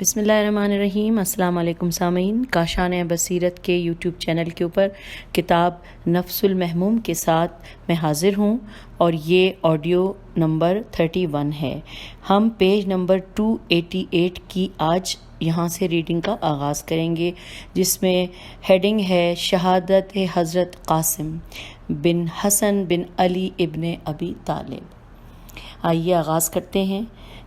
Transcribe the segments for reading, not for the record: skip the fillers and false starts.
بسم اللہ الرحمن الرحیم۔ السلام علیکم سامعین، کاشان بصیرت کے یوٹیوب چینل کے اوپر کتاب نفس المحموم کے ساتھ میں حاضر ہوں، اور یہ آڈیو نمبر 31 ہے۔ ہم پیج نمبر 288 کی آج یہاں سے ریڈنگ کا آغاز کریں گے، جس میں ہیڈنگ ہے شہادت حضرت قاسم بن حسن بن علی ابن ابی طالب۔ آئیے آغاز کرتے ہیں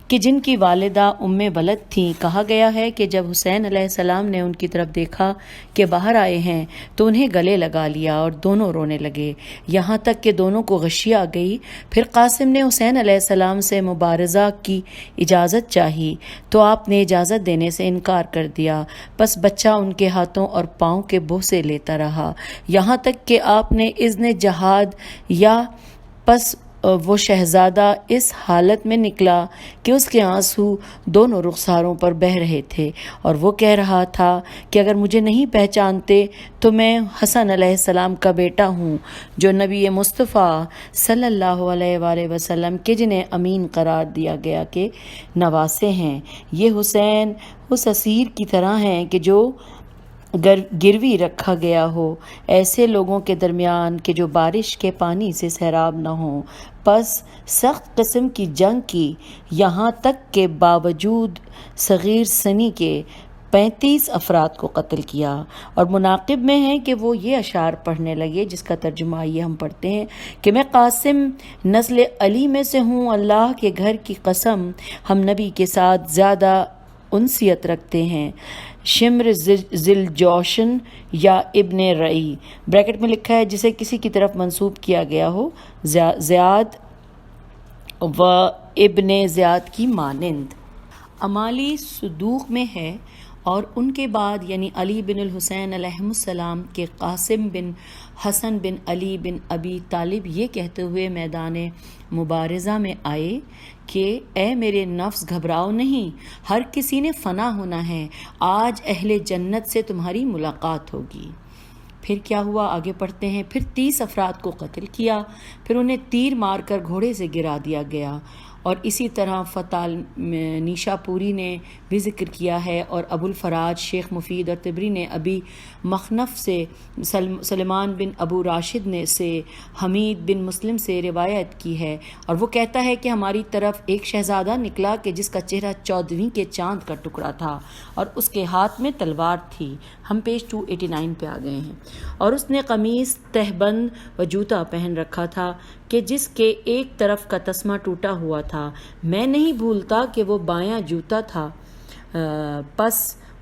کہ جن کی والدہ ام ولد تھیں، کہا گیا ہے کہ جب حسین علیہ السلام نے ان کی طرف دیکھا کہ باہر آئے ہیں تو انہیں گلے لگا لیا اور دونوں رونے لگے، یہاں تک کہ دونوں کو غشی آ گئی۔ پھر قاسم نے حسین علیہ السلام سے مبارزہ کی اجازت چاہی تو آپ نے اجازت دینے سے انکار کر دیا، پس بچہ ان کے ہاتھوں اور پاؤں کے بوسے لیتا رہا، یہاں تک کہ آپ نے اذن جہاد یا پس وہ شہزادہ اس حالت میں نکلا کہ اس کے آنسو دونوں رخساروں پر بہہ رہے تھے، اور وہ کہہ رہا تھا کہ اگر مجھے نہیں پہچانتے تو میں حسن علیہ السلام کا بیٹا ہوں، جو نبی مصطفیٰ صلی اللہ علیہ وآلہ وسلم کے جنہیں امین قرار دیا گیا کے نواسے ہیں۔ یہ حسین اس اسیر کی طرح ہیں کہ جو گروی رکھا گیا ہو، ایسے لوگوں کے درمیان کہ جو بارش کے پانی سے سیراب نہ ہوں، پس سخت قسم کی جنگ کی، یہاں تک کہ باوجود صغیر سنی کے 35 افراد کو قتل کیا۔ اور مناقب میں ہے کہ وہ یہ اشعار پڑھنے لگے، جس کا ترجمہ یہ ہم پڑھتے ہیں کہ میں قاسم نسل علی میں سے ہوں، اللہ کے گھر کی قسم ہم نبی کے ساتھ زیادہ انسیت رکھتے ہیں۔ شمر ذل جوشن یا ابن رئی، بریکٹ میں لکھا ہے جسے کسی کی طرف منسوب کیا گیا ہو، زیاد و ابن زیاد کی مانند۔ امالی صدوق میں ہے، اور ان کے بعد یعنی علی بن الحسین علیہ السلام کے قاسم بن حسن بن علی بن ابی طالب یہ کہتے ہوئے میدان مبارزہ میں آئے کہ اے میرے نفس گھبراؤ نہیں، ہر کسی نے فنا ہونا ہے، آج اہل جنت سے تمہاری ملاقات ہوگی۔ پھر کیا ہوا آگے پڑھتے ہیں۔ پھر 30 افراد کو قتل کیا، پھر انہیں تیر مار کر گھوڑے سے گرا دیا گیا، اور اسی طرح فتح نیشا پوری نے بھی ذکر کیا ہے، اور ابو الفراج شیخ مفید اور طبری نے ابی مخنف سے، سلمان بن ابو راشد نے سے، حمید بن مسلم سے روایت کی ہے، اور وہ کہتا ہے کہ ہماری طرف ایک شہزادہ نکلا کہ جس کا چہرہ 14ویں کے چاند کا ٹکڑا تھا اور اس کے ہاتھ میں تلوار تھی۔ ہم پیج 289 پہ آ گئے ہیں۔ اور اس نے قمیص تہبند و جوتا پہن رکھا تھا کہ جس کے ایک طرف کا تسمہ ٹوٹا ہوا تھا، میں نہیں بھولتا کہ وہ بایاں جوتا تھا۔ پس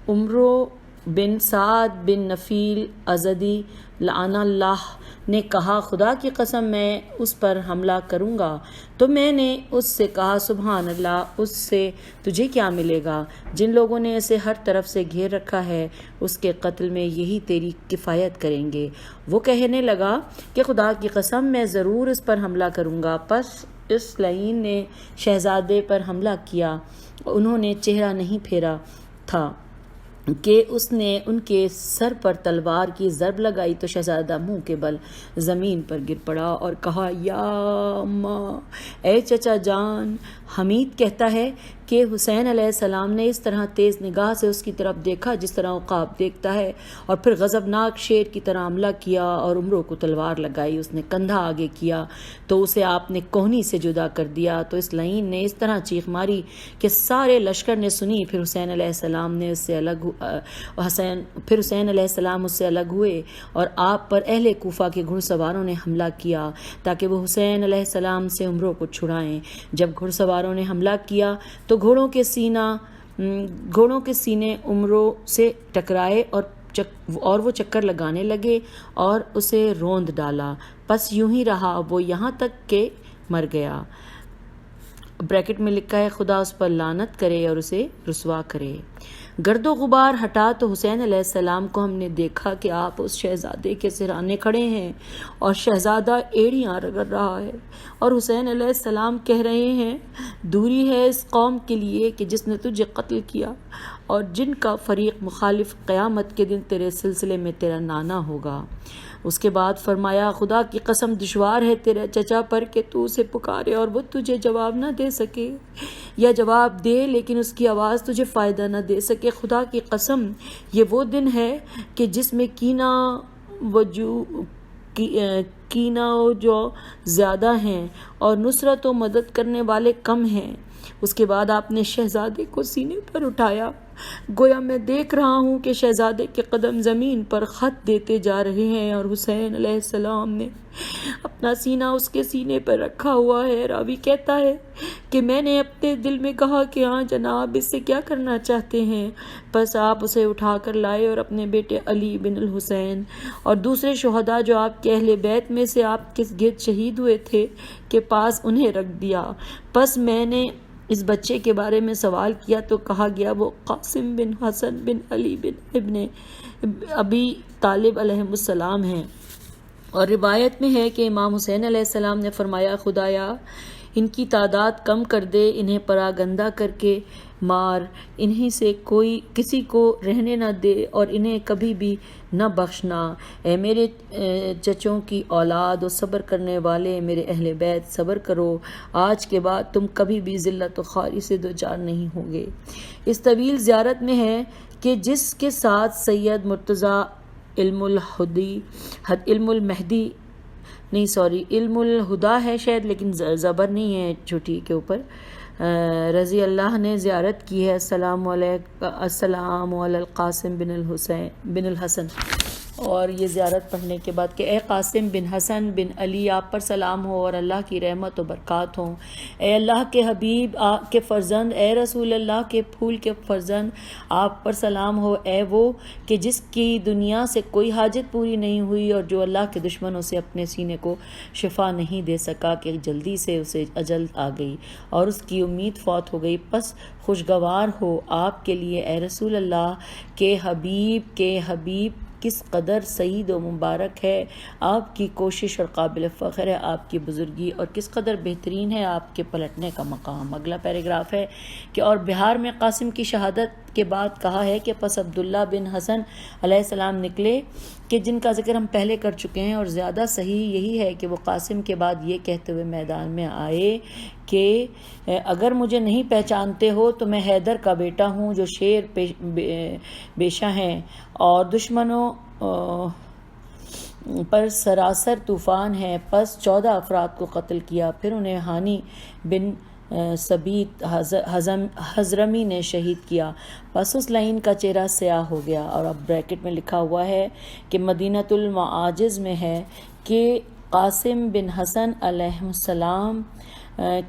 عمرو بن سعد بن نفیل ازدی لعن اللہ نے کہا خدا کی قسم میں اس پر حملہ کروں گا، تو میں نے اس سے کہا سبحان اللہ، اس سے تجھے کیا ملے گا؟ جن لوگوں نے اسے ہر طرف سے گھیر رکھا ہے اس کے قتل میں یہی تیری کفایت کریں گے۔ وہ کہنے لگا کہ خدا کی قسم میں ضرور اس پر حملہ کروں گا۔ پس اس لعین نے شہزادے پر حملہ کیا، انہوں نے چہرہ نہیں پھیرا تھا کہ اس نے ان کے سر پر تلوار کی ضرب لگائی، تو شہزادہ منہ کے بل زمین پر گر پڑا اور کہا یا اماں، اے چچا جان۔ حمید کہتا ہے کہ حسین علیہ السلام نے اس طرح تیز نگاہ سے اس کی طرف دیکھا جس طرح عقاب دیکھتا ہے، اور پھر غضبناک شیر کی طرح حملہ کیا اور عمرو کو تلوار لگائی، اس نے کندھا آگے کیا تو اسے آپ نے کوہنی سے جدا کر دیا، تو اس لعین نے اس طرح چیخ ماری کہ سارے لشکر نے سنی۔ پھر حسین علیہ السلام اس سے الگ ہوئے، اور آپ پر اہل کوفہ کے گھڑ سواروں نے حملہ کیا تاکہ وہ حسین علیہ السلام سے عمرو کو چھڑائیں۔ جب گھڑ سواروں نے حملہ کیا تو گھوڑوں کے سینے عمرو سے ٹکرائے اور وہ چکر لگانے لگے اور اسے روند ڈالا، پس یوں ہی رہا وہ یہاں تک کہ مر گیا۔ بریکٹ میں لکھا ہے خدا اس پر لعنت کرے اور اسے رسوا کرے۔ گرد و غبار ہٹا تو حسین علیہ السلام کو ہم نے دیکھا کہ آپ اس شہزادے کے سرانے کھڑے ہیں، اور شہزادہ ایڑیاں رگڑ رہا ہے، اور حسین علیہ السلام کہہ رہے ہیں دوری ہے اس قوم کے لیے کہ جس نے تجھے قتل کیا، اور جن کا فریق مخالف قیامت کے دن تیرے سلسلے میں تیرا نانا ہوگا۔ اس کے بعد فرمایا خدا کی قسم دشوار ہے تیرے چچا پر کہ تو اسے پکارے اور وہ تجھے جواب نہ دے سکے، یا جواب دے لیکن اس کی آواز تجھے فائدہ نہ دے سکے۔ خدا کی قسم یہ وہ دن ہے کہ جس میں کینہ جو زیادہ ہیں اور نصرت و مدد کرنے والے کم ہیں۔ اس کے بعد آپ نے شہزادے کو سینے پر اٹھایا، گویا میں دیکھ رہا ہوں کہ شہزادے کے قدم زمین پر خط دیتے جا رہے ہیں اور حسین علیہ السلام نے اپنا سینہ اس کے سینے پر رکھا ہوا ہے۔ راوی کہتا ہے کہ میں نے اپنے دل میں کہا کہ ہاں جناب، اس سے کیا کرنا چاہتے ہیں؟ بس آپ اسے اٹھا کر لائے اور اپنے بیٹے علی بن الحسین اور دوسرے شہداء جو آپ کے اہل بیت میں سے آپ کے گرد شہید ہوئے تھے کے پاس انہیں رکھ دیا۔ پس میں نے اس بچے کے بارے میں سوال کیا تو کہا گیا وہ قاسم بن حسن بن علی بن ابن ابی طالب علیہ السلام ہیں۔ اور روایت میں ہے کہ امام حسین علیہ السلام نے فرمایا، خدایا ان کی تعداد کم کر دے، انہیں پراگندہ کر کے مار، انہیں سے کوئی کسی کو رہنے نہ دے اور انہیں کبھی بھی نہ بخشنا۔ اے میرے چچوں کی اولاد و صبر کرنے والے میرے اہل بیت، صبر کرو، آج کے بعد تم کبھی بھی ذلت و خواری سے دوچار نہیں ہوگے۔ اس طویل زیارت میں ہے کہ جس کے ساتھ سید مرتضیٰ علم الہدا ہے شاید، لیکن زبر نہیں ہے چھٹی کے اوپر، رضی اللہ نے زیارت کی ہے۔ السلام علی القاسم بن الحسن۔ اور یہ زیارت پڑھنے کے بعد کہ اے قاسم بن حسن بن علی، آپ پر سلام ہو اور اللہ کی رحمت و برکات ہوں۔ اے اللہ کے حبیب کے فرزند، اے رسول اللہ کے پھول کے فرزند، آپ پر سلام ہو۔ اے وہ کہ جس کی دنیا سے کوئی حاجت پوری نہیں ہوئی اور جو اللہ کے دشمنوں سے اپنے سینے کو شفا نہیں دے سکا کہ جلدی سے اسے اجل آ گئی اور اس کی امید فوت ہو گئی، پس خوشگوار ہو آپ کے لیے اے رسول اللہ کے حبیب کس قدر سعید و مبارک ہے آپ کی کوشش اور قابل فخر ہے آپ کی بزرگی، اور کس قدر بہترین ہے آپ کے پلٹنے کا مقام۔ اگلا پیراگراف ہے کہ اور بہار میں قاسم کی شہادت کے بعد کہا ہے کہ پس عبداللہ بن حسن علیہ السلام نکلے کہ جن کا ذکر ہم پہلے کر چکے ہیں، اور زیادہ صحیح یہی ہے کہ وہ قاسم کے بعد یہ کہتے ہوئے میدان میں آئے کہ اگر مجھے نہیں پہچانتے ہو تو میں حیدر کا بیٹا ہوں جو شیر بیشہ ہیں اور دشمنوں پر سراسر طوفان ہے۔ پس 14 افراد کو قتل کیا، پھر انہیں ہانی بن ثبیت حضرمی نے شہید کیا، پس اس لائن کا چہرہ سیاہ ہو گیا۔ اور اب بریکٹ میں لکھا ہوا ہے کہ مدینۃ المعاجز میں ہے کہ قاسم بن حسن علیہ السلام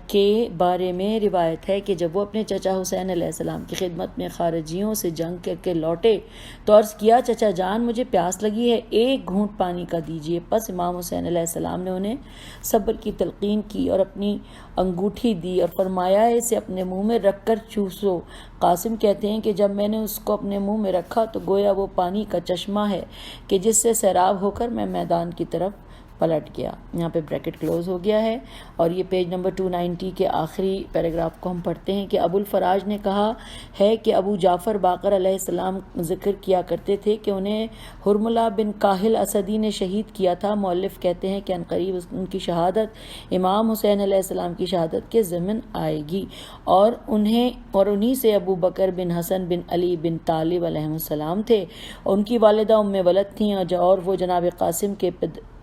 کے بارے میں روایت ہے کہ جب وہ اپنے چچا حسین علیہ السلام کی خدمت میں خارجیوں سے جنگ کر کے لوٹے تو عرض کیا، چچا جان مجھے پیاس لگی ہے، ایک گھونٹ پانی کا دیجیے۔ پس امام حسین علیہ السلام نے انہیں صبر کی تلقین کی اور اپنی انگوٹھی دی اور فرمایا اسے اپنے منہ میں رکھ کر چوسو۔ قاسم کہتے ہیں کہ جب میں نے اس کو اپنے منہ میں رکھا تو گویا وہ پانی کا چشمہ ہے کہ جس سے سیراب ہو کر میں میدان کی طرف پلٹ گیا۔ یہاں پہ بریکٹ کلوز ہو گیا ہے، اور یہ پیج نمبر 290 کے آخری پیراگراف کو ہم پڑھتے ہیں کہ ابو الفراج نے کہا ہے کہ ابو جعفر باقر علیہ السلام ذکر کیا کرتے تھے کہ انہیں حرملہ بن کاہل اسدی نے شہید کیا تھا۔ مؤلف کہتے ہیں کہ عنقریب ان کی شہادت امام حسین علیہ السلام کی شہادت کے ضمن آئے گی، اور انہی سے ابو بکر بن حسن بن علی بن طالب علیہ السلام تھے، اور ان کی والدہ ام ولد تھیں، اور وہ جناب قاسم کے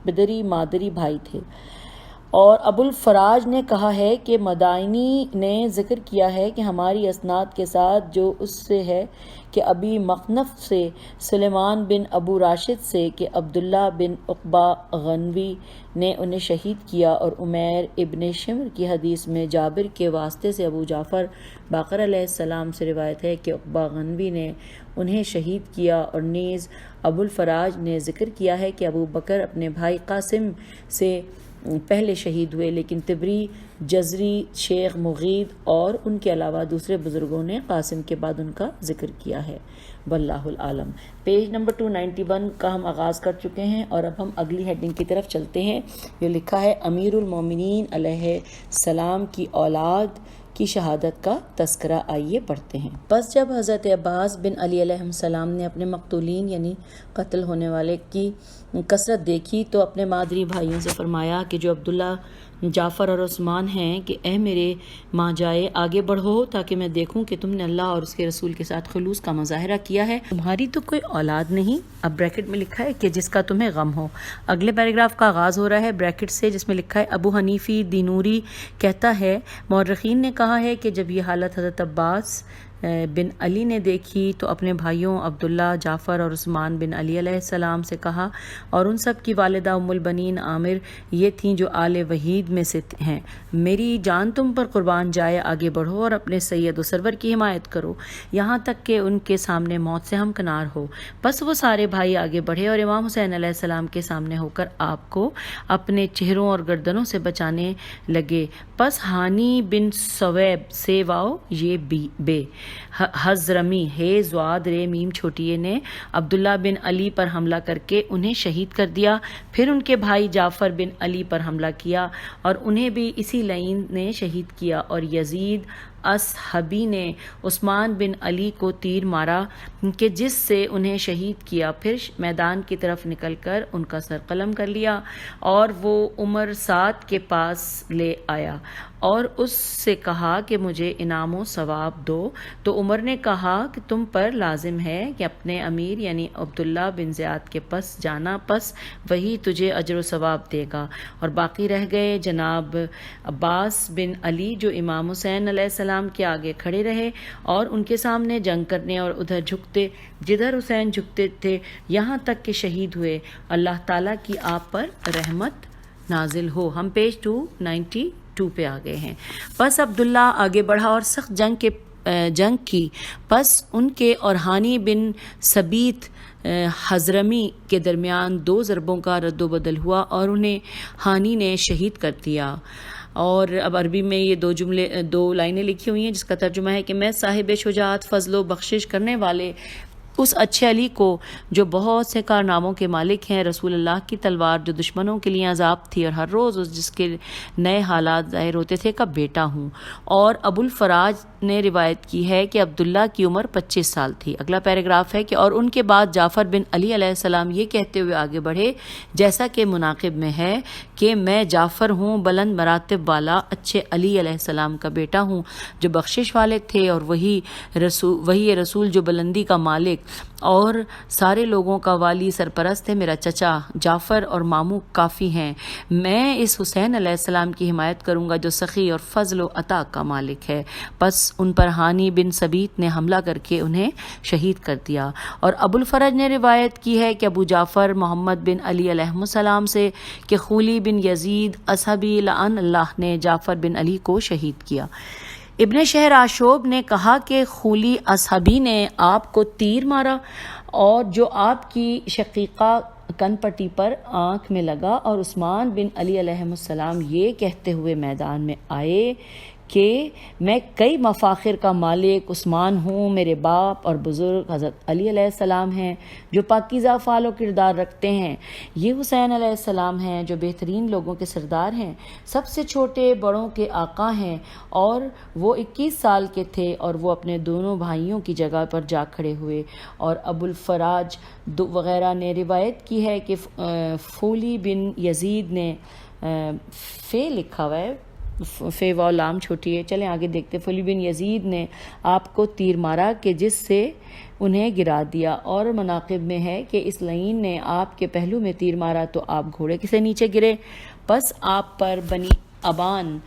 پدری مادری بھائی تھے۔ اور ابو الفراج نے کہا ہے کہ مدائنی نے ذکر کیا ہے کہ ہماری اسناد کے ساتھ جو اس سے ہے کہ ابی مخنف سے سلیمان بن ابو راشد سے کہ عبداللہ بن عقبہ غنوی نے انہیں شہید کیا، اور عمیر ابن شمر کی حدیث میں جابر کے واسطے سے ابو جعفر باقر علیہ السلام سے روایت ہے کہ عقبہ غنوی نے انہیں شہید کیا، اور نیز ابو الفراج نے ذکر کیا ہے کہ ابو بکر اپنے بھائی قاسم سے پہلے شہید ہوئے، لیکن طبری، جزری، شیخ مغید اور ان کے علاوہ دوسرے بزرگوں نے قاسم کے بعد ان کا ذکر کیا ہے۔ واللہ العالم۔ پیج نمبر 291 کا ہم آغاز کر چکے ہیں، اور اب ہم اگلی ہیڈنگ کی طرف چلتے ہیں۔ یہ لکھا ہے امیر المومنین علیہ السلام کی اولاد کی شہادت کا تذکرہ، آئیے پڑھتے ہیں۔ بس جب حضرت عباس بن علی علیہ السلام نے اپنے مقتولین یعنی قتل ہونے والے کی کثرت دیکھی تو اپنے مادری بھائیوں سے فرمایا کہ جو عبداللہ جعفر اور عثمان ہیں کہ اے میرے ماں جائے آگے بڑھو تاکہ میں دیکھوں کہ تم نے اللہ اور اس کے رسول کے ساتھ خلوص کا مظاہرہ کیا ہے، تمہاری تو کوئی اولاد نہیں۔ اب بریکٹ میں لکھا ہے کہ جس کا تمہیں غم ہو۔ اگلے پیراگراف کا آغاز ہو رہا ہے بریکٹ سے جس میں لکھا ہے ابو حنیفی دینوری کہتا ہے مورخین نے کہا ہے کہ جب یہ حالت حضرت عباس بن علی نے دیکھی تو اپنے بھائیوں عبداللہ، جعفر اور عثمان بن علی علیہ السلام سے کہا، اور ان سب کی والدہ ام البنین عامر یہ تھیں جو آل وحید میں سے ہیں، میری جان تم پر قربان جائے، آگے بڑھو اور اپنے سید و سرور کی حمایت کرو یہاں تک کہ ان کے سامنے موت سے ہمکنار ہو۔ بس وہ سارے بھائی آگے بڑھے اور امام حسین علیہ السلام کے سامنے ہو کر آپ کو اپنے چہروں اور گردنوں سے بچانے لگے۔ پس ہانی بن سویب سے واؤ یہ بے حضرمی ہے زواد رے میم چھوٹیے نے عبداللہ بن علی پر حملہ کر کے انہیں شہید کر دیا، پھر ان کے بھائی جعفر بن علی پر حملہ کیا اور انہیں بھی اسی لعین نے شہید کیا، اور یزید اصحبی نے عثمان بن علی کو تیر مارا کہ جس سے انہیں شہید کیا، پھر میدان کی طرف نکل کر ان کا سر قلم کر لیا اور وہ عمر سعد کے پاس لے آیا اور اس سے کہا کہ مجھے انعام و ثواب دو، تو عمر نے کہا کہ تم پر لازم ہے کہ اپنے امیر یعنی عبداللہ بن زیاد کے پس جانا، پس وہی تجھے اجر و ثواب دے گا، اور باقی رہ گئے جناب عباس بن علی جو امام حسین علیہ السلام کے آگے کھڑے رہے اور ان کے سامنے جنگ کرنے اور ادھر جھکتے جدھر حسین جھکتے تھے یہاں تک کہ شہید ہوئے، اللہ تعالیٰ کی آپ پر رحمت نازل ہو۔ ہم پیج 292 پہ آ گئے ہیں۔ پس عبداللہ آگے بڑھا اور سخت جنگ کی، پس ان کے اور ہانی بن ثبیت حضرمی کے درمیان 2 ضربوں کا رد و بدل ہوا اور انہیں ہانی نے شہید کر دیا۔ اور اب عربی میں یہ 2 لائنیں لکھی ہوئی ہیں جس کا ترجمہ ہے کہ میں صاحب شجاعت، فضل و بخشش کرنے والے اس اچھے علی کو جو بہت سے کارناموں کے مالک ہیں، رسول اللہ کی تلوار جو دشمنوں کے لیے عذاب تھی اور ہر روز جس کے نئے حالات ظاہر ہوتے تھے کا بیٹا ہوں۔ اور ابو الفراج نے روایت کی ہے کہ عبداللہ کی عمر 25 سال تھی۔ اگلا پیراگراف ہے کہ اور ان کے بعد جعفر بن علی علیہ السلام یہ کہتے ہوئے آگے بڑھے جیسا کہ مناقب میں ہے کہ میں جعفر ہوں، بلند مراتب والا اچھے علی علیہ السلام کا بیٹا ہوں جو بخشش والے تھے، اور وہی رسول جو بلندی کا مالک اور سارے لوگوں کا والی سرپرست ہے، میرا چچا جعفر اور ماموں کافی ہیں، میں اس حسین علیہ السلام کی حمایت کروں گا جو سخی اور فضل و عطا کا مالک ہے۔ پس ان پر ہانی بن ثبیت نے حملہ کر کے انہیں شہید کر دیا۔ اور ابو الفرج نے روایت کی ہے کہ ابو جعفر محمد بن علی علیہ السلام سے کہ خولی بن یزید اصحبی لعن اللہ نے جعفر بن علی کو شہید کیا۔ ابن شہر آشوب نے کہا کہ خولی اصحبی نے آپ کو تیر مارا اور جو آپ کی شقیقہ کن پٹی پر آنکھ میں لگا، اور عثمان بن علی علیہ السلام یہ کہتے ہوئے میدان میں آئے کہ میں کئی مفاخر کا مالک عثمان ہوں، میرے باپ اور بزرگ حضرت علی علیہ السلام ہیں جو پاکیزہ افعال و کردار رکھتے ہیں، یہ حسین علیہ السلام ہیں جو بہترین لوگوں کے سردار ہیں، سب سے چھوٹے بڑوں کے آقا ہیں، اور وہ 21 سال کے تھے اور وہ اپنے دونوں بھائیوں کی جگہ پر جا کھڑے ہوئے۔ اور ابو الفراج وغیرہ نے روایت کی ہے کہ فولی بن یزید نے فے لکھا ہوا ہے، فے و لام چھوٹی ہے، چلیں آگے دیکھتے، فولی بن یزید نے آپ کو تیر مارا کہ جس سے انہیں گرا دیا، اور مناقب میں ہے کہ اس لعین نے آپ کے پہلو میں تیر مارا تو آپ گھوڑے سے نیچے گرے، پس آپ پر بنی ابان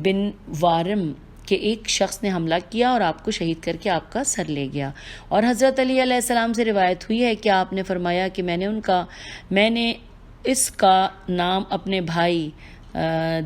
بن وارم کہ ایک شخص نے حملہ کیا اور آپ کو شہید کر کے آپ کا سر لے گیا۔ اور حضرت علی علیہ السلام سے روایت ہوئی ہے کہ آپ نے فرمایا کہ میں نے اس کا نام اپنے بھائی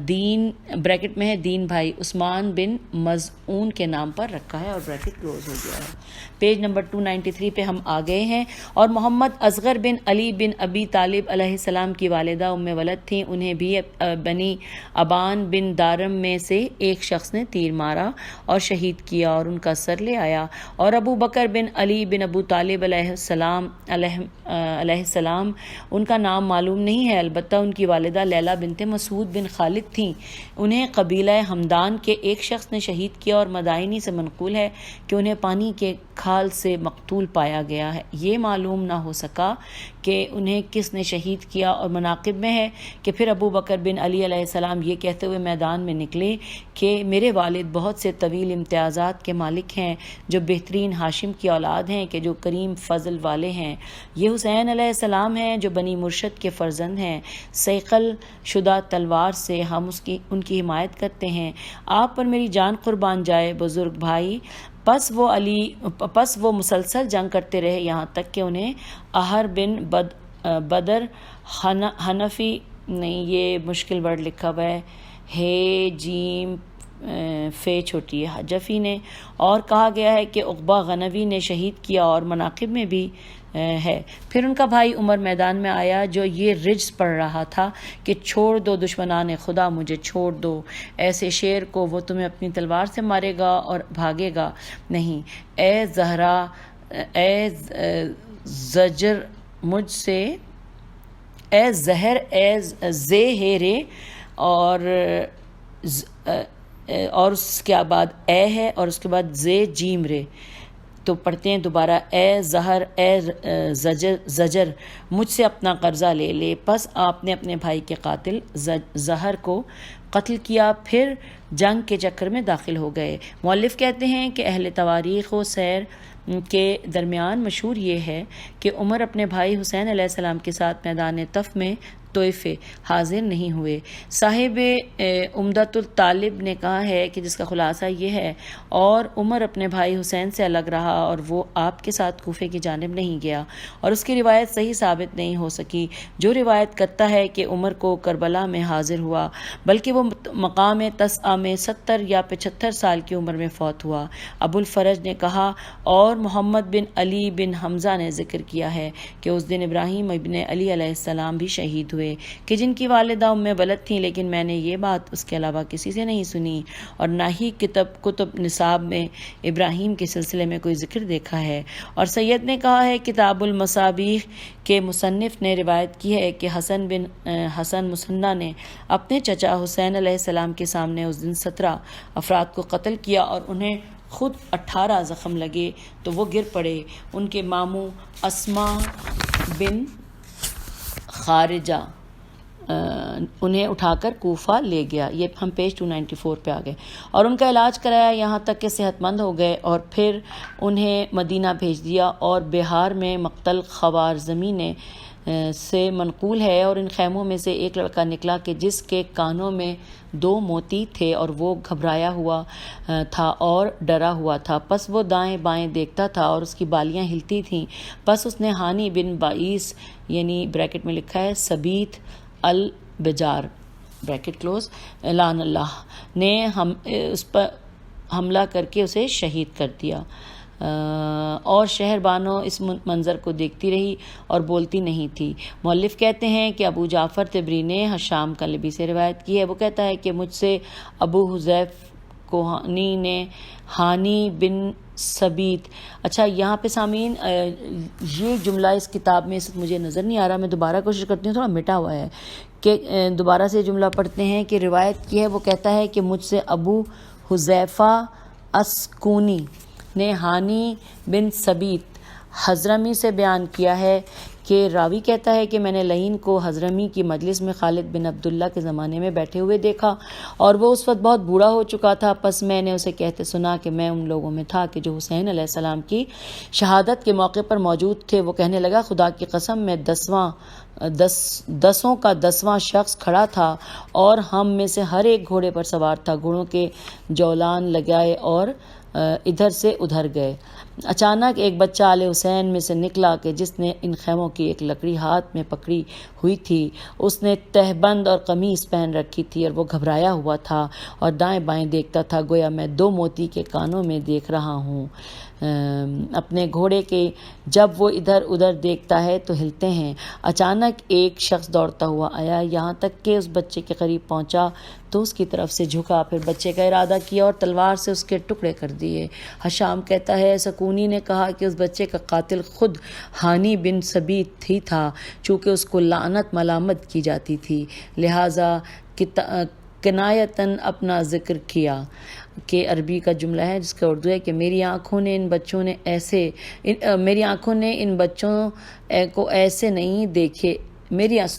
دین بریکٹ میں ہے دین بھائی عثمان بن مظعون کے نام پر رکھا ہے، اور بریکٹ کلوز ہو گیا ہے۔ پیج نمبر 293 پہ ہم آ گئے ہیں۔ اور محمد اصغر بن علی بن ابی طالب علیہ السلام کی والدہ ام ولد تھیں، انہیں بھی بنی ابان بن دارم میں سے ایک شخص نے تیر مارا اور شہید کیا اور ان کا سر لے آیا۔ اور ابو بکر بن علی بن ابو طالب علیہ السلام ان کا نام معلوم نہیں ہے، البتہ ان کی والدہ لیلہ بنت مسعود بن خالد تھیں، انہیں قبیلہ ہمدان کے ایک شخص نے شہید کیا، اور مدائنی سے منقول ہے کہ انہیں پانی کے کھال سے مقتول پایا گیا ہے۔ یہ معلوم نہ ہو سکا کہ انہیں کس نے شہید کیا، اور مناقب میں ہے کہ پھر ابو بکر بن علی علیہ السلام یہ کہتے ہوئے میدان میں نکلے کہ میرے والد بہت سے طویل امتیازات کے مالک ہیں، جو بہترین ہاشم کی اولاد ہیں، کہ جو کریم فضل والے ہیں۔ یہ حسین علیہ السلام ہیں جو بنی مرشد کے فرزند ہیں۔ صیقل شدہ تلوار سے ہم ان کی حمایت کرتے ہیں۔ آپ پر میری جان قربان جائے بزرگ بھائی۔ پس وہ مسلسل جنگ کرتے رہے، یہاں تک کہ انہیں اہر بن بدر حنفی، نہیں یہ مشکل ورڈ لکھا ہوا ہے، ہے جیم فے چھوٹی ہے، جفی نے، اور کہا گیا ہے کہ عقبہ غنوی نے شہید کیا، اور مناقب میں بھی ہے۔ پھر ان کا بھائی عمر میدان میں آیا جو یہ رجز پڑھ رہا تھا کہ چھوڑ دو دشمنان خدا، مجھے چھوڑ دو، ایسے شیر کو وہ تمہیں اپنی تلوار سے مارے گا اور بھاگے گا نہیں۔ اے زہرا، اے زجر مجھ سے، اے زہر، اے زے ہے رے، اور اس کے بعد اے ہے، اور اس کے بعد زے جیم رے، تو پڑھتے ہیں دوبارہ، اے زہر، اے زجر مجھ سے اپنا قرضہ لے لے۔ پس آپ نے اپنے بھائی کے قاتل زہر کو قتل کیا، پھر جنگ کے چکر میں داخل ہو گئے۔ مؤلف کہتے ہیں کہ اہل تواریخ و سیر کے درمیان مشہور یہ ہے کہ عمر اپنے بھائی حسین علیہ السلام کے ساتھ میدان طف میں طائف حاضر نہیں ہوئے۔ صاحب عمدۃ الطالب نے کہا ہے کہ جس کا خلاصہ یہ ہے، اور عمر اپنے بھائی حسین سے الگ رہا اور وہ آپ کے ساتھ کوفے کی جانب نہیں گیا، اور اس کی روایت صحیح ثابت نہیں ہو سکی۔ جو روایت کرتا ہے کہ عمر کو کربلا میں حاضر ہوا، بلکہ وہ مقام تسعہ میں 70 یا 75 سال کی عمر میں فوت ہوا۔ ابو الفرج نے کہا، اور محمد بن علی بن حمزہ نے ذکر کیا ہے کہ اس دن ابراہیم ابن علی علیہ السلام بھی شہید ہوئے، کہ جن کی والدہ ام ولد تھیں، لیکن میں نے یہ بات اس کے علاوہ کسی سے نہیں سنی، اور نہ ہی کتب نصاب میں ابراہیم کے سلسلے میں کوئی ذکر دیکھا ہے۔ اور سید نے کہا ہے، کتاب المصابیح کے مصنف نے روایت کی ہے کہ حسن مصنع نے اپنے چچا حسین علیہ السلام کے سامنے اس دن 17 افراد کو قتل کیا، اور انہیں خود 18 زخم لگے تو وہ گر پڑے۔ ان کے ماموں اسما بن خارجہ انہیں اٹھا کر کوفہ لے گیا۔ یہ ہم پیج 294 پہ آ گئے، اور ان کا علاج کرایا یہاں تک کہ صحت مند ہو گئے، اور پھر انہیں مدینہ بھیج دیا، اور بہار میں مقتل خوارزمی سے منقول ہے، اور ان خیموں میں سے ایک لڑکا نکلا کہ جس کے کانوں میں 2 موتی تھے، اور وہ گھبرایا ہوا تھا اور ڈرا ہوا تھا، پس وہ دائیں بائیں دیکھتا تھا اور اس کی بالیاں ہلتی تھیں۔ پس اس نے ہانی بن بعیس، یعنی بریکٹ میں لکھا ہے سبیت البجار بریکٹ کلوز، لعن اللہ، نے اس پر حملہ کر کے اسے شہید کر دیا، اور شہر بانو اس منظر کو دیکھتی رہی اور بولتی نہیں تھی۔ مؤلف کہتے ہیں کہ ابو جعفر طبری نے حشام کلبی سے روایت کی ہے، وہ کہتا ہے کہ مجھ سے ابو حذیف کوہانی نے ہانی بن سبیت، اچھا یہاں پہ سامعین یہ جملہ اس کتاب میں اس وقت مجھے نظر نہیں آ رہا، میں دوبارہ کوشش کرتی ہوں، تھوڑا مٹا ہوا ہے، کہ دوبارہ سے جملہ پڑھتے ہیں کہ روایت کی ہے، وہ کہتا ہے کہ مجھ سے ابو حذیفہ اسکونی نے ہانی بن سبیت حضرمی سے بیان کیا ہے کہ راوی کہتا ہے کہ میں نے لعین کو حضرمی کی مجلس میں خالد بن عبداللہ کے زمانے میں بیٹھے ہوئے دیکھا، اور وہ اس وقت بہت بوڑھا ہو چکا تھا، پس میں نے اسے کہتے سنا کہ میں ان لوگوں میں تھا کہ جو حسین علیہ السلام کی شہادت کے موقع پر موجود تھے۔ وہ کہنے لگا، خدا کی قسم میں 10 کا 10واں شخص کھڑا تھا، اور ہم میں سے ہر ایک گھوڑے پر سوار تھا، گھوڑوں کے جولان لگائے اور ادھر سے ادھر گئے۔ اچانک ایک بچہ آل حسین میں سے نکلا کہ جس نے ان خیموں کی ایک لکڑی ہاتھ میں پکڑی ہوئی تھی، اس نے تہبند اور قمیص پہن رکھی تھی، اور وہ گھبرایا ہوا تھا اور دائیں بائیں دیکھتا تھا، گویا میں 2 موتی کے کانوں میں دیکھ رہا ہوں۔ اپنے گھوڑے کے جب وہ ادھر ادھر دیکھتا ہے تو ہلتے ہیں۔ اچانک ایک شخص دوڑتا ہوا آیا، یہاں تک کہ اس بچے کے قریب پہنچا تو اس کی طرف سے جھکا، پھر بچے کا ارادہ کیا اور تلوار سے اس کے ٹکڑے کر دیے۔ حشام کہتا ہے، سکونی نے کہا کہ اس بچے کا قاتل خود ہانی بن سبیت ہی تھا، چونکہ اس کو لعنت ملامت کی جاتی تھی، لہٰذا کنایتاً اپنا ذکر کیا۔ کے عربی کا جملہ ہے جس کا اردو ہے کہ میری آنکھوں نے ان بچوں کو ایسے نہیں دیکھے،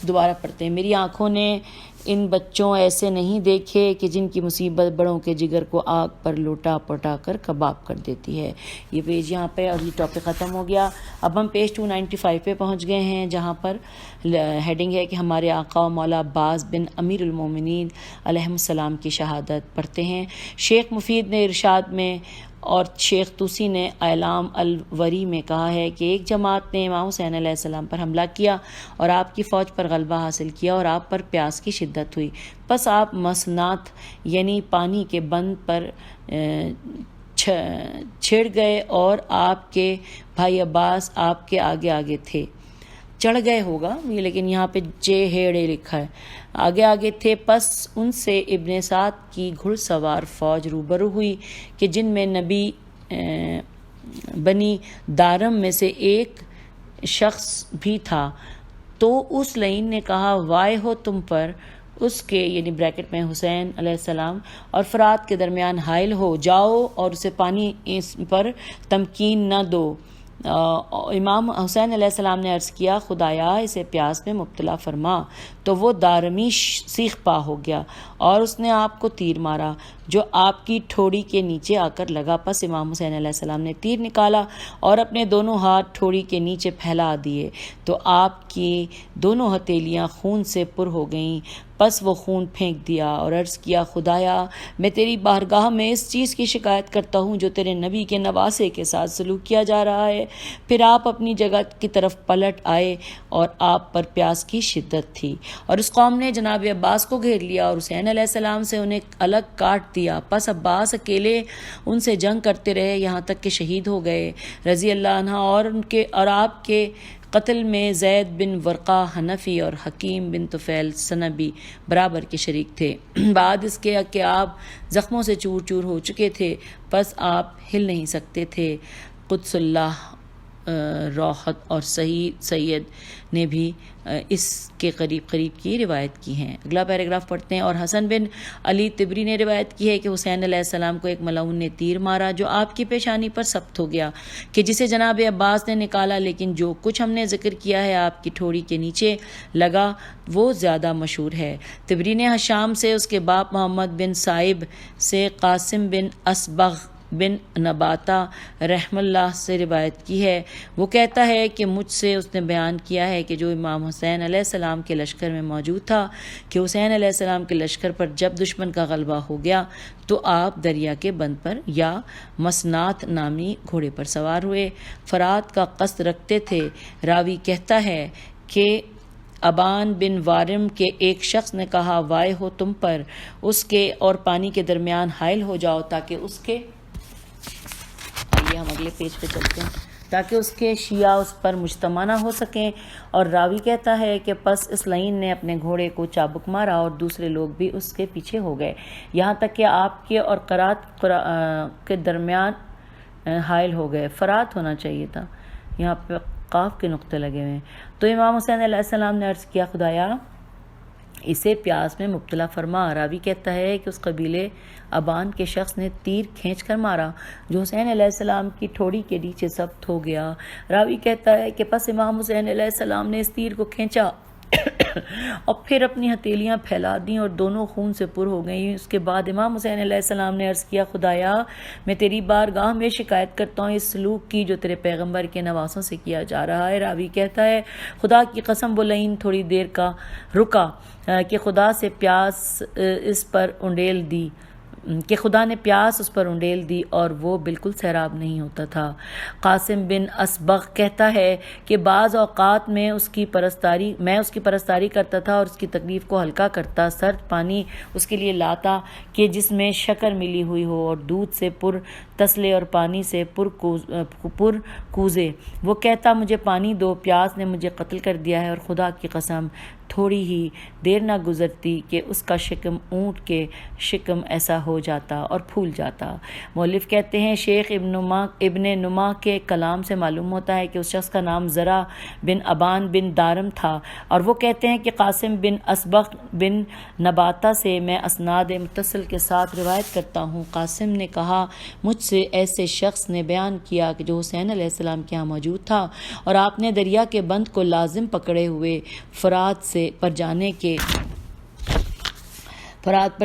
دوبارہ پڑھتے ہیں، میری آنکھوں نے ان بچوں ایسے نہیں دیکھے کہ جن کی مصیبت بڑوں کے جگر کو آگ پر لوٹا پٹا کر کباب کر دیتی ہے۔ یہ پیج یہاں پہ اور یہ ٹاپک ختم ہو گیا۔ اب ہم پیج 295 پہ پہنچ گئے ہیں جہاں پر ہیڈنگ ہے کہ ہمارے آقا و مولا عباس بن امیر المومنین علیہ السلام کی شہادت پڑھتے ہیں۔ شیخ مفید نے ارشاد میں اور شیخ توسی نے اعلام الوری میں کہا ہے کہ ایک جماعت نے امام حسین علیہ السلام پر حملہ کیا اور آپ کی فوج پر غلبہ حاصل کیا اور آپ پر پیاس کی شدت ہوئی، پس آپ مسنات یعنی پانی کے بند پر چھڑ گئے اور آپ کے بھائی عباس آپ کے آگے آگے تھے، چڑھ گئے ہوگا یہ لیکن یہاں پہ ہیڑے لکھا ہے، آگے آگے تھے، پس ان سے ابن سعد کی گھڑ سوار فوج روبرو ہوئی کہ جن میں نبی بنی دارم میں سے ایک شخص بھی تھا، تو اس لعین نے کہا وائے ہو تم پر، اس کے یعنی بریکٹ میں حسین علیہ السلام اور فرات کے درمیان حائل ہو جاؤ اور اسے پانی اس پر تمکین نہ دو۔ امام حسین علیہ السلام نے عرض کیا خدایا اسے پیاس میں مبتلا فرما، تو وہ دارمی سیخ پا ہو گیا اور اس نے آپ کو تیر مارا جو آپ کی ٹھوڑی کے نیچے آ کر لگا، پس امام حسین علیہ السلام نے تیر نکالا اور اپنے دونوں ہاتھ ٹھوڑی کے نیچے پھیلا دیے تو آپ کی دونوں ہتھیلیاں خون سے پر ہو گئیں، پس وہ خون پھینک دیا اور عرض کیا خدایا میں تیری بارگاہ میں اس چیز کی شکایت کرتا ہوں جو تیرے نبی کے نواسے کے ساتھ سلوک کیا جا رہا ہے۔ پھر آپ اپنی جگہ کی طرف پلٹ آئے اور آپ پر پیاس کی شدت تھی اور اس قوم نے جناب عباس کو گھیر لیا اور حسین علیہ السلام سے انہیں الگ کاٹ دیا، پس عباس اکیلے ان سے جنگ کرتے رہے یہاں تک کہ شہید ہو گئے رضی اللہ عنہ، اور آپ کے قتل میں زید بن ورقہ حنفی اور حکیم بن طفیل سنبی برابر کے شریک تھے۔ بعد اس کے کہ آپ زخموں سے چور چور ہو چکے تھے، پس آپ ہل نہیں سکتے تھے۔ قدس اللہ روحت اور سید نے بھی اس کے قریب کی روایت کی ہیں۔ اگلا پیراگراف پڑھتے ہیں۔ اور حسن بن علی طبری نے روایت کی ہے کہ حسین علیہ السلام کو ایک ملعون نے تیر مارا جو آپ کی پیشانی پر ثبت ہو گیا کہ جسے جناب عباس نے نکالا، لیکن جو کچھ ہم نے ذکر کیا ہے آپ کی ٹھوڑی کے نیچے لگا وہ زیادہ مشہور ہے۔ طبری نے حشام سے اس کے باپ محمد بن صائب سے قاسم بن اسبغ بن نباتہ رحم اللہ سے روایت کی ہے، وہ کہتا ہے کہ مجھ سے اس نے بیان کیا ہے کہ جو امام حسین علیہ السلام کے لشکر میں موجود تھا کہ حسین علیہ السلام کے لشکر پر جب دشمن کا غلبہ ہو گیا تو آپ دریا کے بند پر یا مسنات نامی گھوڑے پر سوار ہوئے، فرات کا قصد رکھتے تھے۔ راوی کہتا ہے کہ ابان بن وارم کے ایک شخص نے کہا وائے ہو تم پر، اس کے اور پانی کے درمیان حائل ہو جاؤ تاکہ اس کے ہم اگلے پیج پہ چلتے ہیں تاکہ اس کے شیعہ اس پر مجتمع نہ ہو سکیں، اور راوی کہتا ہے کہ پس اس لعین نے اپنے گھوڑے کو چابک مارا اور دوسرے لوگ بھی اس کے پیچھے ہو گئے یہاں تک کہ آپ کے اور قرات کے درمیان حائل ہو گئے۔ فرات ہونا چاہیے تھا، یہاں پہ قاف کے نقطے لگے ہوئے ہیں۔ تو امام حسین علیہ السلام نے عرض کیا خدایا اسے پیاس میں مبتلا فرما۔ راوی کہتا ہے کہ اس قبیلے ابان کے شخص نے تیر کھینچ کر مارا جو حسین علیہ السلام کی ٹھوڑی کے نیچے ثبت ہو گیا۔ راوی کہتا ہے کہ پس امام حسین علیہ السلام نے اس تیر کو کھینچا اور پھر اپنی ہتھیلیاں پھیلا دیں اور دونوں خون سے پر ہو گئیں۔ اس کے بعد امام حسین علیہ السلام نے عرض کیا خدایا میں تیری بارگاہ میں شکایت کرتا ہوں اس سلوک کی جو تیرے پیغمبر کے نواسوں سے کیا جا رہا ہے۔ راوی کہتا ہے خدا کی قسم وہ لعین تھوڑی دیر کا رکا کہ خدا نے پیاس اس پر انڈیل دی اور وہ بالکل سیراب نہیں ہوتا تھا۔ قاسم بن اسبغ کہتا ہے کہ بعض اوقات میں اس کی پرستاری کرتا تھا اور اس کی تکلیف کو ہلکا کرتا، سرد پانی اس کے لیے لاتا کہ جس میں شکر ملی ہوئی ہو اور دودھ سے پر تسلے اور پانی سے پر کوزے، وہ کہتا مجھے پانی دو، پیاس نے مجھے قتل کر دیا ہے، اور خدا کی قسم تھوڑی ہی دیر نہ گزرتی کہ اس کا شکم اونٹ کے شکم ایسا ہو جاتا اور پھول جاتا۔ مؤلف کہتے ہیں شیخ ابن نما کے کلام سے معلوم ہوتا ہے کہ اس شخص کا نام زرع بن ابان بن دارم تھا، اور وہ کہتے ہیں کہ قاسم بن اسبغ بن نباتہ سے میں اسناد متصل کے ساتھ روایت کرتا ہوں۔ قاسم نے کہا مجھ سے ایسے شخص نے بیان کیا کہ جو حسین علیہ السلام کے ہاں موجود تھا، اور آپ نے دریا کے بند کو لازم پکڑے ہوئے فرات پر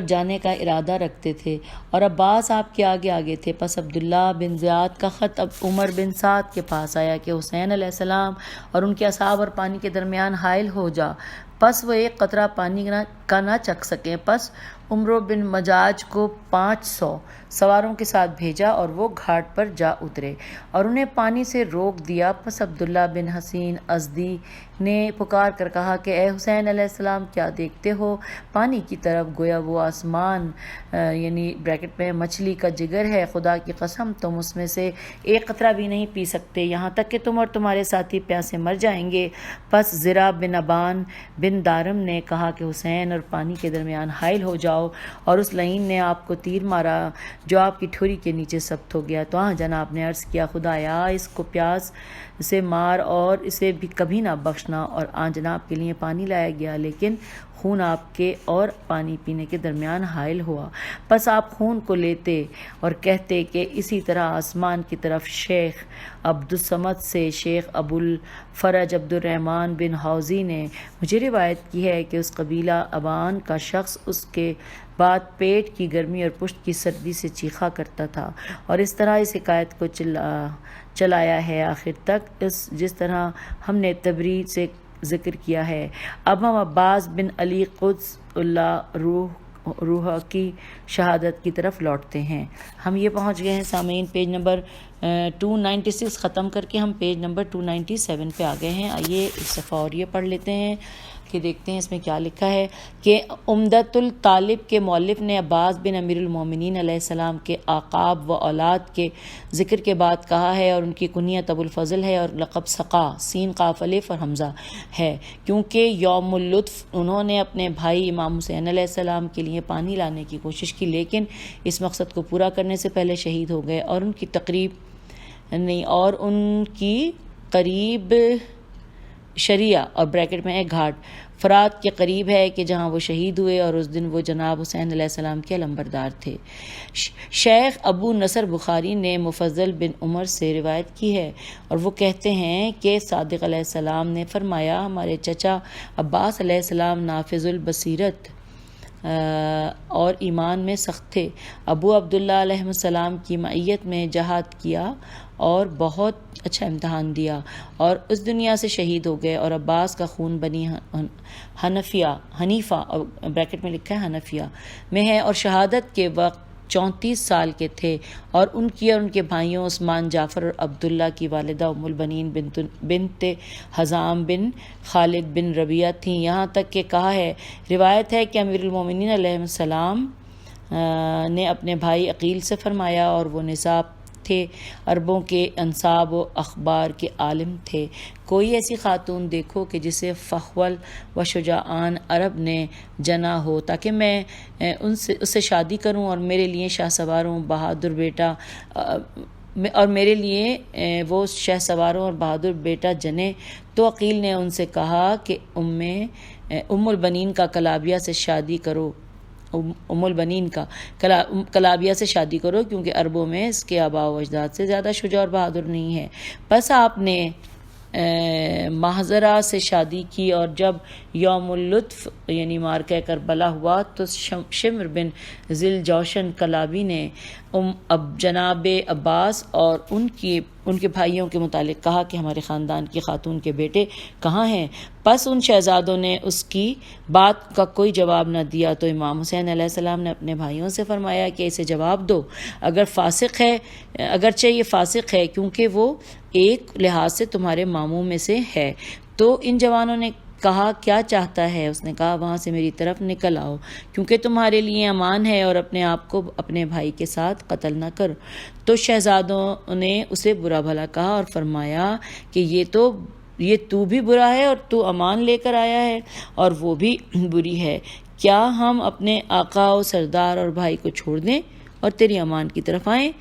جانے کا ارادہ رکھتے تھے، اور عباس آپ کے آگے آگے تھے۔ پس عبداللہ بن زیاد کا خط اب عمر بن سعد کے پاس آیا کہ حسین علیہ السلام اور ان کے اصحاب اور پانی کے درمیان حائل ہو جا، پس وہ ایک قطرہ پانی کا نہ چکھ سکیں۔ پس عمرو بن مجاج کو 500 سواروں کے ساتھ بھیجا، اور وہ گھاٹ پر جا اترے اور انہیں پانی سے روک دیا۔ پس عبداللہ بن حسین ازدی نے پکار کر کہا کہ اے حسین علیہ السلام، کیا دیکھتے ہو پانی کی طرف؟ گویا وہ آسمان یعنی بریکٹ میں مچھلی کا جگر ہے، خدا کی قسم تم اس میں سے ایک قطرہ بھی نہیں پی سکتے، یہاں تک کہ تم اور تمہارے ساتھی پیاسے مر جائیں گے۔ پس زرع بن ابان بن دارم نے کہا کہ حسین اور پانی کے درمیان حائل ہو جاؤ، اور اس لعین نے آپ کو تیر مارا جو آپ کی ٹھوری کے نیچے ثبت ہو گیا۔ تو جناب نے عرض کیا خدایا اس کو پیاس سے مار اور اسے بھی کبھی نہ بخشنا، اور جناب کے لیے پانی لایا گیا، لیکن خون آپ کے اور پانی پینے کے درمیان حائل ہوا۔ پس آپ خون کو لیتے اور کہتے کہ اسی طرح آسمان کی طرف شیخ عبدالصمد سے شیخ ابو الفرج عبد الرحمن بن حوزی نے مجھے روایت کی ہے کہ اس قبیلہ ابان کا شخص اس کے بعد پیٹ کی گرمی اور پشت کی سردی سے چیخا کرتا تھا، اور اس طرح اس حکایت کو چلایا ہے آخر تک، جس طرح ہم نے تبریز سے ذکر کیا ہے۔ اب ہم عباس بن علی قدس اللہ روح کی شہادت کی طرف لوٹتے ہیں۔ ہم یہ پہنچ گئے ہیں سامعین پیج نمبر 296 ختم کر کے ہم پیج نمبر 297 پہ آ گئے ہیں۔ آئیے ایک صفحہ اور یہ پڑھ لیتے ہیں کہ دیکھتے ہیں اس میں کیا لکھا ہے کہ عمدۃ الطالب کے مؤلف نے عباس بن امیر المومنین علیہ السلام کے آقاب و اولاد کے ذکر کے بعد کہا ہے، اور ان کی کنیت ابو الفضل ہے اور لقب سقا سین قاف الف اور حمزہ ہے، کیونکہ یوم اللطف انہوں نے اپنے بھائی امام حسین علیہ السلام کے لیے پانی لانے کی کوشش کی، لیکن اس مقصد کو پورا کرنے سے پہلے شہید ہو گئے، اور ان کی قریب شریعہ اور بریکٹ میں ایک گھاٹ فرات کے قریب ہے کہ جہاں وہ شہید ہوئے، اور اس دن وہ جناب حسین علیہ السلام کے علمبردار تھے۔ شیخ ابو نصر بخاری نے مفضل بن عمر سے روایت کی ہے، اور وہ کہتے ہیں کہ صادق علیہ السلام نے فرمایا ہمارے چچا عباس علیہ السلام نافذ البصیرت اور ایمان میں سخت تھے، ابو عبداللہ علیہ السلام کی معیت میں جہاد کیا اور بہت اچھا امتحان دیا، اور اس دنیا سے شہید ہو گئے، اور عباس کا خون بنی حنیفہ بریکٹ میں لکھا ہے حنفیہ میں ہے، اور شہادت کے وقت 34 سال کے تھے، اور ان کی اور ان کے بھائیوں عثمان، جعفر اور عبداللہ کی والدہ ام البنین بنت حزام بن خالد بن ربیعہ تھیں، یہاں تک کہ کہا ہے روایت ہے کہ امیر المومنین علیہ السلام نے اپنے بھائی عقیل سے فرمایا، اور وہ نصاب تھے، عربوں کے انصاب و اخبار کے عالم تھے، کوئی ایسی خاتون دیکھو کہ جسے فخول و شجاعان عرب نے جنا ہو تاکہ میں اس سے شادی کروں اور میرے لیے شاہ سواروں بہادر بیٹا وہ شاہ سواروں اور بہادر بیٹا جنے۔ تو عقیل نے ان سے کہا کہ ام البنین کا کلابیہ سے شادی کرو، کلابیہ سے شادی کرو، کیونکہ عربوں میں اس کے آباء و اجداد سے زیادہ شجاع اور بہادر نہیں ہے۔ پس آپ نے محضرہ سے شادی کی، اور جب یوم اللطف یعنی مارکہ کربلا ہوا تو شمر بن ذیل جوشن کلابی نے جناب عباس اور ان کے بھائیوں کے متعلق کہا کہ ہمارے خاندان کی خاتون کے بیٹے کہاں ہیں؟ پس ان شہزادوں نے اس کی بات کا کوئی جواب نہ دیا، تو امام حسین علیہ السلام نے اپنے بھائیوں سے فرمایا کہ اسے جواب دو، اگرچہ یہ فاسق ہے، کیونکہ وہ ایک لحاظ سے تمہارے ماموں میں سے ہے۔ تو ان جوانوں نے کہا کیا چاہتا ہے؟ اس نے کہا وہاں سے میری طرف نکل آؤ، کیونکہ تمہارے لیے امان ہے، اور اپنے آپ کو اپنے بھائی کے ساتھ قتل نہ کرو۔ تو شہزادوں نے اسے برا بھلا کہا اور فرمایا کہ یہ تو بھی برا ہے، اور تو امان لے کر آیا ہے، اور وہ بھی بری ہے۔ کیا ہم اپنے آقا و سردار اور بھائی کو چھوڑ دیں اور تیری امان کی طرف آئیں؟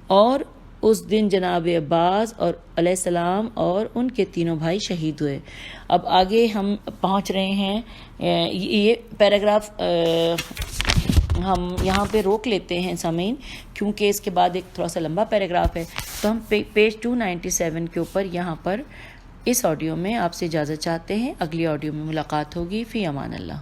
اور اس دن جناب عباس اور علیہ السلام اور ان کے تینوں بھائی شہید ہوئے۔ اب آگے ہم پہنچ رہے ہیں، یہ پیراگراف ہم یہاں پہ روک لیتے ہیں سامعین، کیونکہ اس کے بعد ایک تھوڑا سا لمبا پیراگراف ہے، تو ہم پیج 297 کے اوپر یہاں پر اس آڈیو میں آپ سے اجازت چاہتے ہیں۔ اگلی آڈیو میں ملاقات ہوگی۔ فی امان اللہ۔